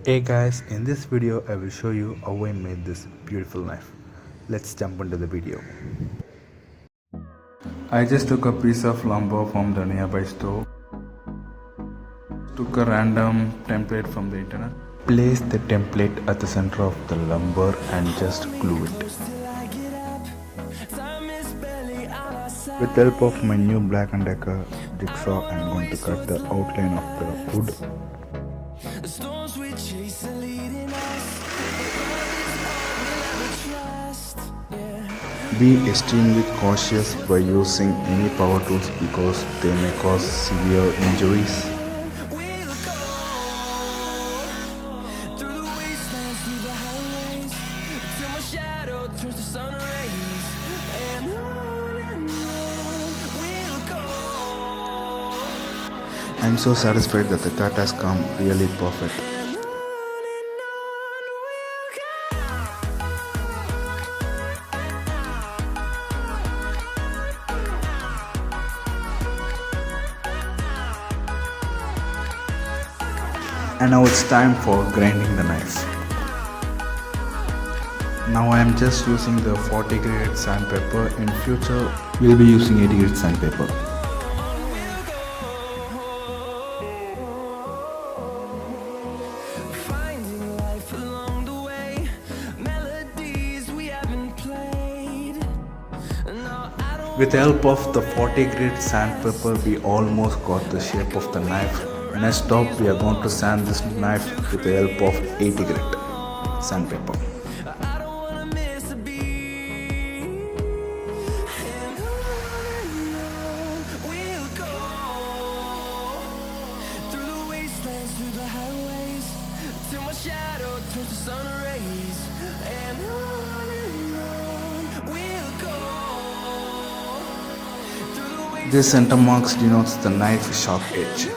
Hey guys, in this video I will show you how I made this beautiful knife. Let's jump into the video. I just took a piece of lumber from the nearby store. Took a random template from the internet. Place the template at the center of the lumber and just glue it. With the help of my new Black & Decker jigsaw, I am going to cut the outline of the wood. Be extremely cautious by using any power tools because they may cause severe injuries. I'm so satisfied that the cut has come really perfect. And now it's time for grinding the knife. Now I am just using the 40 grade sandpaper. In future we'll be using 80 grade sandpaper. With the help of the 40 grit sandpaper, we almost got the shape of the knife. Next up, we are going to sand this knife with the help of 80 grit sandpaper. This center marks denotes the knife sharp edge.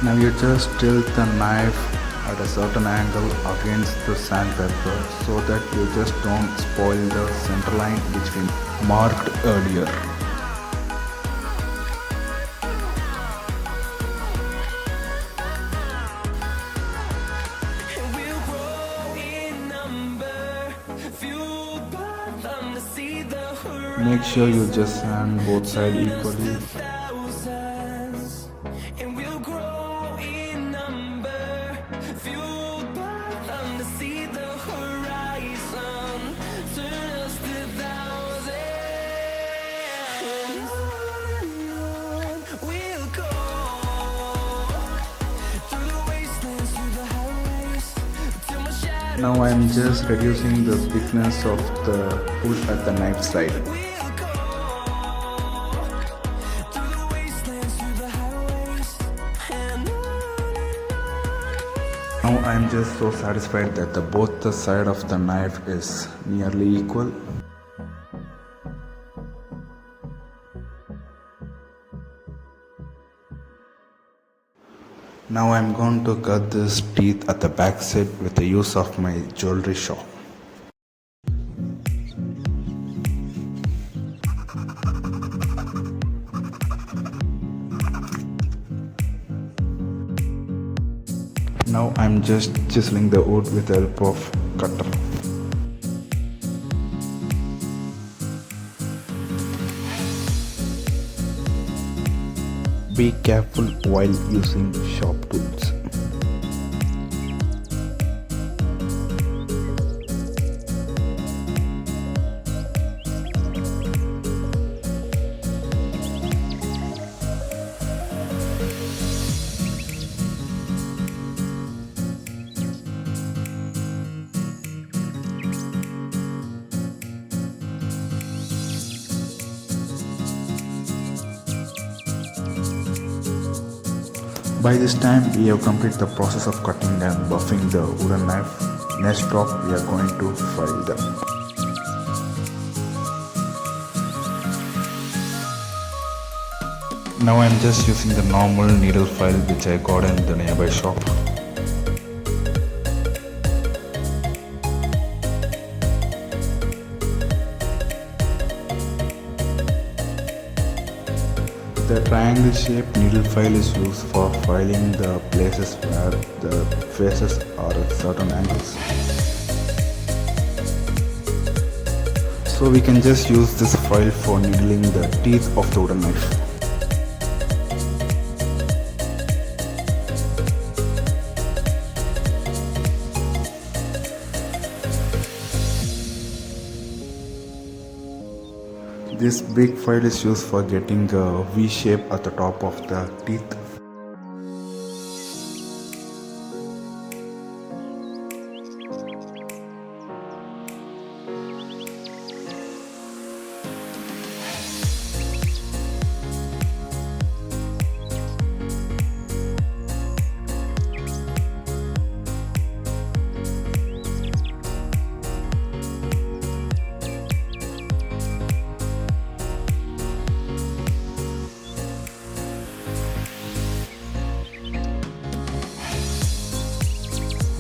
Now you just tilt the knife at a certain angle against the sandpaper so that you just don't spoil the center line which we marked earlier. Make sure you just sand both sides equally. Now I am just reducing the thickness of the wood at the knife side. Now I am just so satisfied that both the side of the knife is nearly equal. Now I am going to cut this teeth at the back side with the use of my jewelry shop. Now I am just chiseling the wood with the help of cutter. Be careful while using sharp tools. By this time we have completed the process of cutting and buffing the wooden knife. Next stop we are going to file them. Now I am just using the normal needle file which I got in the nearby shop. With the The triangle shaped needle file is used for filing the places where the faces are at certain angles. So we can just use this file for needling the teeth of the wooden knife. This big file is used for getting a V shape at the top of the teeth.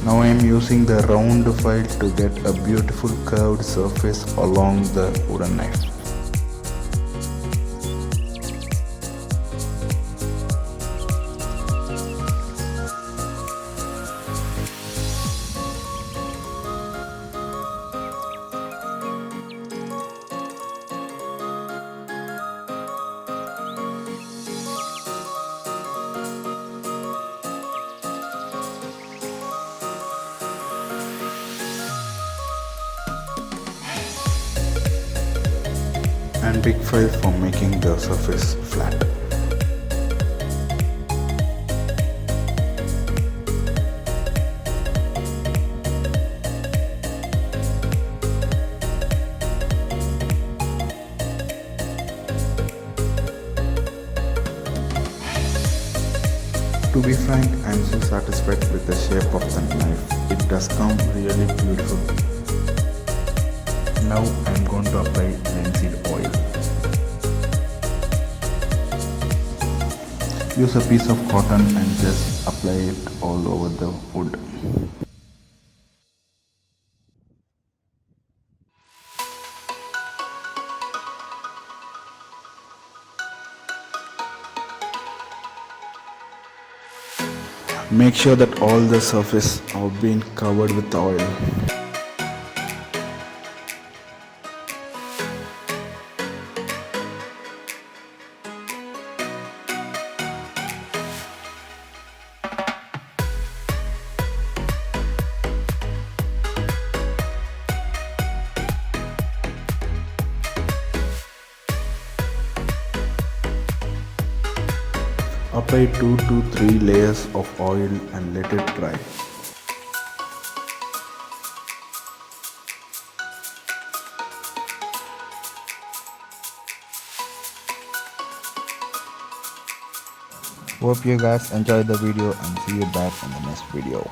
Now I am using the round file to get a beautiful curved surface along the wooden knife. And big file for making the surface flat. To be frank, I am so satisfied with the shape of the knife. It does come really beautiful. Now I am going to apply linseed oil. Use a piece of cotton and just apply it all over the wood. Make sure that all the surface are being covered with oil. Apply 2 to 3 layers of oil and let it dry. Hope you guys enjoyed the video and see you back in the next video.